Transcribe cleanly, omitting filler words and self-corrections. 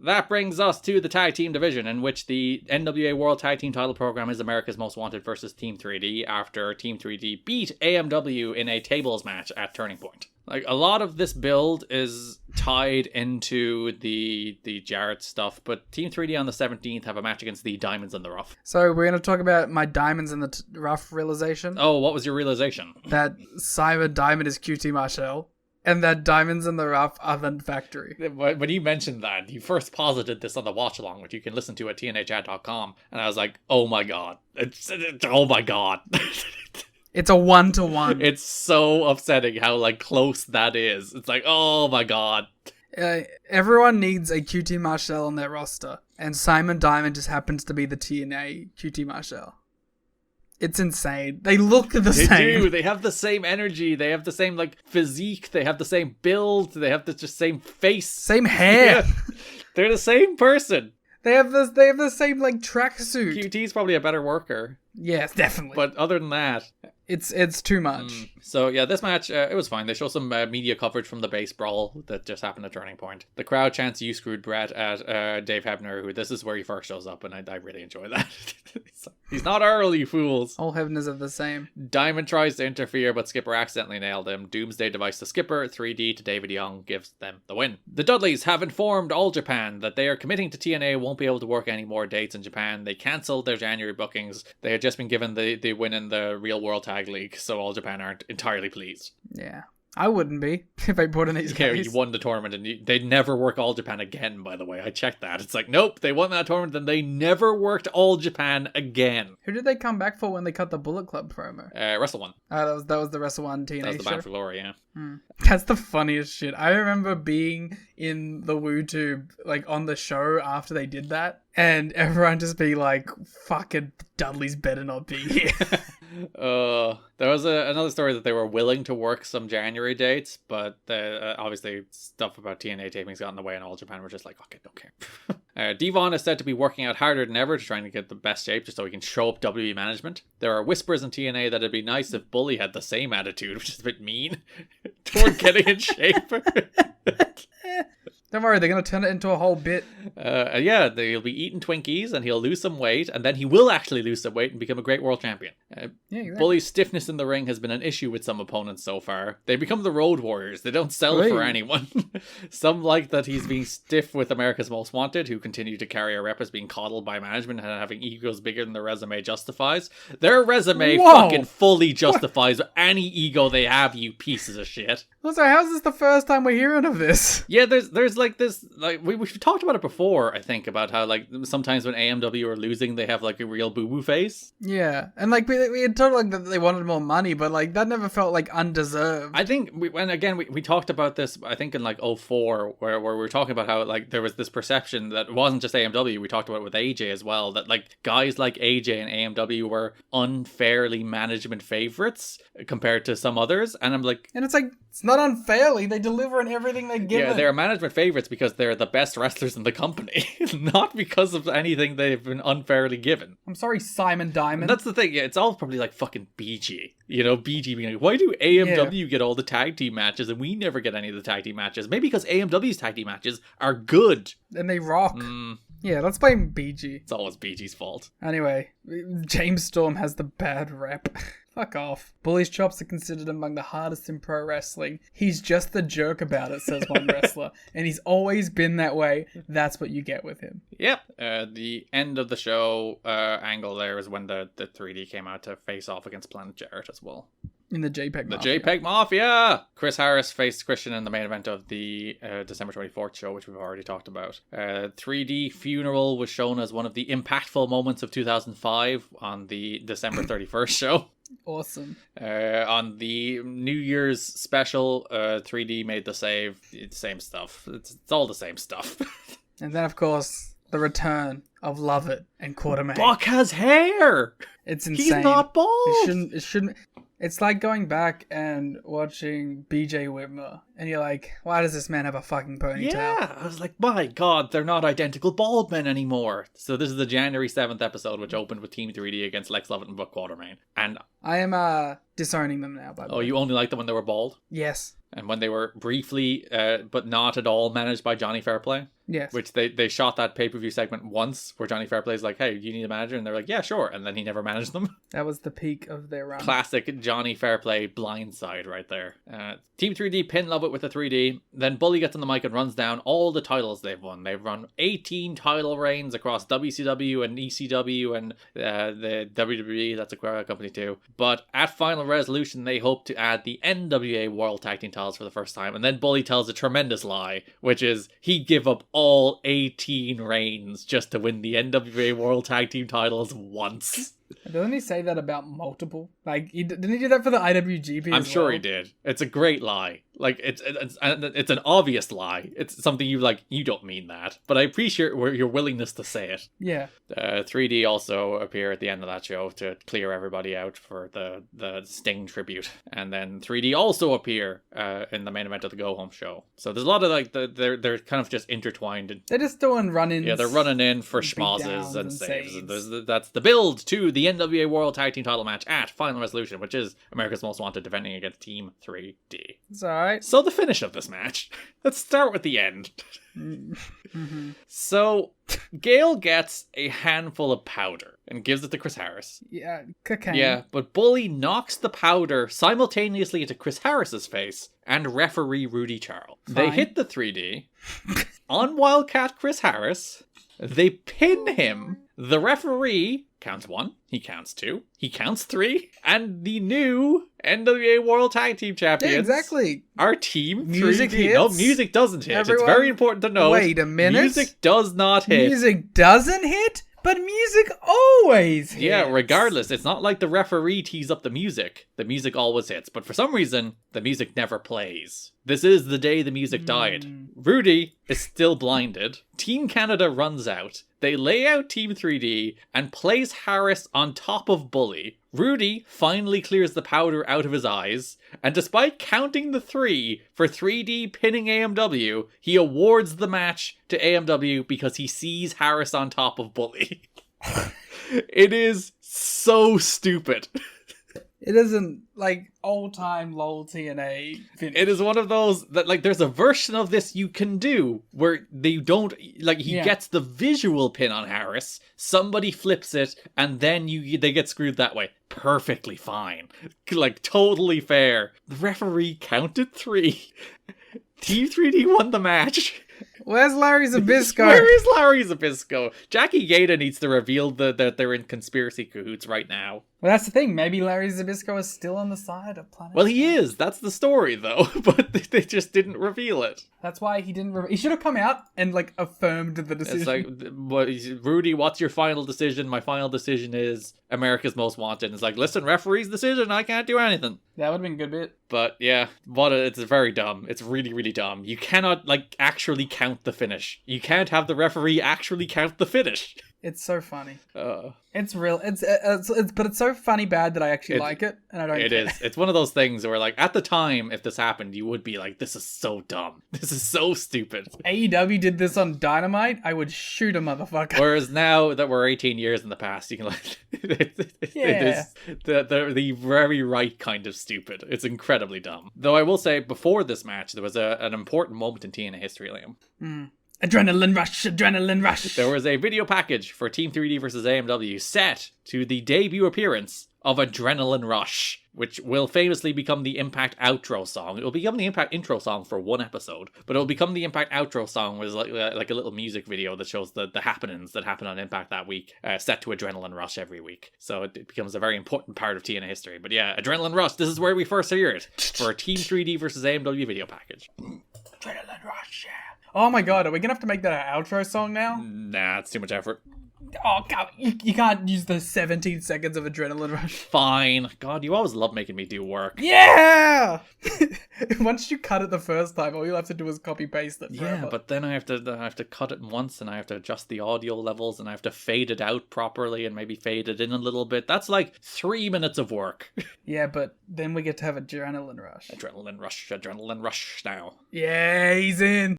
That brings us to the tag team division, in which the NWA World Tag Team title program is America's Most Wanted versus Team 3D, after Team 3D beat AMW in a tables match at Turning Point. Like, a lot of this build is tied into the Jarrett stuff, but Team 3D on the 17th have a match against the Diamonds in the Rough. So we're going to talk about my Diamonds in the Rough realization. Oh, what was your realization? That Simon Diamond is QT Marshall. And that Diamonds in the Rough are the Factory. When you mentioned that, you first posited this on the watch along, which you can listen to at tnachat.com, and I was like, oh my god. Oh my god. It's a 1-to-1. It's so upsetting how, like, close that is. It's like, oh my god. Everyone needs a QT Marshall on their roster, and Simon Diamond just happens to be the TNA QT Marshall. It's insane. They look the same. They do. They have the same energy. They have the same, like, physique. They have the same build. They have the just same face. Same hair. Yeah. They're the same person. They have the same, like, tracksuit. QT's probably a better worker. Yes, definitely. But other than that, it's too much. So yeah, this match, it was fine. They show some media coverage from the base brawl that just happened at Turning Point. The crowd chants "You screwed Brett" at Dave Hebner, who this is where he first shows up, and I really enjoy that. He's not Earl, you fools. All Hebners are the same. Diamond tries to interfere, but Skipper accidentally nailed him. Doomsday device to Skipper. 3D to David Young gives them the win. The Dudleys have informed All Japan that they are committing to TNA, won't be able to work any more dates in Japan. They cancelled their January bookings. They had just been given the win in the Real World Tag League, so All Japan aren't entirely pleased. Yeah. I wouldn't be if I brought in these guys. Yeah, you won the tournament, and they'd never work All Japan again, by the way. I checked that. It's like, nope, they won that tournament, then they never worked All Japan again. Who did they come back for when they cut the Bullet Club promo? Wrestle One. That was the Wrestle One TNA show. That was the Bound for Glory, yeah. That's the funniest shit. I remember being in the WooTube, like, on the show after they did that, and everyone just be like, fucking Dudley's better not be here. There was another story that they were willing to work some January dates, but obviously stuff about TNA tapings got in the way, and All Japan were just like, fuck it, don't care. Devon is said to be working out harder than ever to trying to get the best shape just so he can show up WWE management. There are whispers in TNA that it'd be nice if Bully had the same attitude, which is a bit mean, toward getting in shape. Don't worry, they're going to turn it into a whole bit. Yeah, he'll be eating Twinkies, and he'll lose some weight, and then he will actually lose some weight and become a great world champion. Yeah, exactly. Bully's stiffness in the ring has been an issue with some opponents so far. They become the Road Warriors. They don't sell for anyone. Some like that he's being stiff with America's Most Wanted, who continue to carry a rep as being coddled by management and having egos bigger than their resume justifies. Their resume fucking fully justifies any ego they have, you pieces of shit. Also, how's this the first time we're hearing of this? Yeah, there's like this, like, we've talked about it before, I think, about how, like, sometimes when AMW are losing, they have, like, a real boo-boo face. Yeah, and, like, we had told, like, that they wanted more money, but, like, that never felt, like, undeserved. I think, we talked about this, I think, in, like, 2004, where we were talking about how, like, there was this perception that it wasn't just AMW, we talked about it with AJ as well, that, like, guys like AJ and AMW were unfairly management favorites compared to some others, and I'm like... And it's like, it's not unfairly, they deliver in everything they give. Yeah, they're management favorites because they're the best wrestlers in the company, not because of anything they've been unfairly given. I'm sorry, Simon Diamond. And that's the thing, yeah, it's all probably like fucking BG. You know, BG being like, why do AMW get all the tag team matches and we never get any of the tag team matches? Maybe because AMW's tag team matches are good. And they rock. Yeah, let's blame BG. It's always BG's fault. Anyway, James Storm has the bad rep. Fuck off. Bully's chops are considered among the hardest in pro wrestling. He's just the jerk about it, says one wrestler. And he's always been that way. That's what you get with him. Yep. The end of the show angle there is when the 3D came out to face off against Planet Jarrett as well. In the JPEG Mafia. The JPEG Mafia! Chris Harris faced Christian in the main event of the December 24th show, which we've already talked about. 3D Funeral was shown as one of the impactful moments of 2005 on the December 31st show. Awesome. On the New Year's special, 3D made the save. It's same stuff. It's all the same stuff. And then, of course, the return of Lovett and Quartermain. Buck has hair! It's insane. He's not bald! It shouldn't. It's like going back and watching BJ Whitmer and you're like, why does this man have a fucking ponytail? Yeah, I was like, my god, they're not identical bald men anymore. So this is the January 7th episode, which opened with Team 3D against Lex Lovett and Buck Quatermain. And I am disowning them now, by the way. oh, you only liked them when they were bald? Yes. And when they were briefly, but not at all, managed by Johnny Fairplay? Yes. Which they shot that pay-per-view segment once where Johnny Fairplay's like, hey, you need a manager? And they're like, yeah, sure. And then he never managed them. That was the peak of their run. Classic Johnny Fairplay blindside right there. Team 3D pin Lovett with the 3D. Then Bully gets on the mic and runs down all the titles they've won. They've run 18 title reigns across WCW and ECW and the WWE. That's a company too. But at Final Resolution, they hope to add the NWA World Tag Team titles for the first time. And then Bully tells a tremendous lie, which is he'd give up all 18 reigns just to win the NWA World Tag Team titles once. Doesn't he say that about multiple? Like, didn't he do that for the IWGP I'm sure he did. It's a great lie. Like, it's an obvious lie. It's something you don't mean that. But I appreciate your willingness to say it. Yeah. 3D also appear at the end of that show to clear everybody out for the Sting tribute. And then 3D also appear in the main event of the Go Home show. So there's a lot of, they're kind of just intertwined. They're just doing run-ins. Yeah, they're running in for schmozzes and saves. And that's the build to the NWA World Tag Team title match at Final Resolution, which is America's Most Wanted defending against Team 3D. It's alright. So the finish of this match. Let's start with the end. Mm-hmm. So Gale gets a handful of powder and gives it to Chris Harris. Yeah, cocaine. Yeah, but Bully knocks the powder simultaneously into Chris Harris's face and referee Rudy Charles. Fine. They hit the 3D on Wildcat Chris Harris. They pin him. The referee counts 1, he counts 2, he counts 3, and the new NWA World Tag Team Champions. Yeah, exactly. Our Team Music 3D. hits. No, music doesn't hit. Everyone, it's very important to note. Wait a minute. Music does not hit. Music doesn't hit? But music always hits. Yeah, regardless. It's not like the referee tees up the music. The music always hits. But for some reason, the music never plays. This is the day the music died. Rudy is still blinded. Team Canada runs out. They lay out Team 3D and place Harris on top of Bully. Rudy finally clears the powder out of his eyes, and despite counting the 3 for 3D pinning AMW, he awards the match to AMW because he sees Harris on top of Bully. It is so stupid. It isn't like old-time LOL TNA finish. It is one of those that, like, there's a version of this you can do where they don't, like, he gets the visual pin on Harris, somebody flips it, and then they get screwed that way. Perfectly fine. Like, totally fair. The referee counted 3. Team 3D won the match. Where's Larry Zbyszko? Where is Larry Zbyszko? Jackie Gata needs to reveal that they're in conspiracy cahoots right now. Well, that's the thing. Maybe Larry Zbyszko is still on the side of Planet. Well, he is. That's the story, though. But they just didn't reveal it. That's why he didn't. He should have come out and like affirmed the decision. It's like, Rudy, what's your final decision? My final decision is America's Most Wanted. And it's like, listen, referee's decision. I can't do anything. That would have been a good bit. But yeah, it's very dumb. It's really, really dumb. You cannot actually count the finish. You can't have the referee actually count the finish. It's so funny. It's real. But it's so funny bad that I actually like it, and I don't. It is. It's one of those things where, like, at the time, if this happened, you would be like, "This is so dumb. This is so stupid." AEW did this on Dynamite. I would shoot a motherfucker. Whereas now that we're 18 years in the past, you can it is the very right kind of stupid. It's incredibly dumb. Though I will say, before this match, there was an important moment in TNA history, Liam. Adrenaline rush, adrenaline rush. There was a video package for Team 3D versus AMW set to the debut appearance of Adrenaline Rush, which will famously become the Impact outro song. It will become the Impact intro song for one episode, but it will become the Impact outro song, was like a little music video that shows the happenings that happen on Impact that week, set to Adrenaline Rush every week. So it becomes a very important part of TNA history. But yeah, Adrenaline Rush, this is where we first hear it, for a Team 3D versus AMW video package. Adrenaline Rush, yeah. Oh my god, are we gonna have to make that our outro song now? Nah, it's too much effort. Oh, God, you can't use the 17 seconds of adrenaline rush. Fine. God, you always love making me do work. Yeah! Once you cut it the first time, all you'll have to do is copy paste it forever. Yeah, but then I have to cut it once, and I have to adjust the audio levels, and I have to fade it out properly, and maybe fade it in a little bit. That's like 3 minutes of work. Yeah, but then we get to have adrenaline rush. Adrenaline rush now. Yeah, he's in.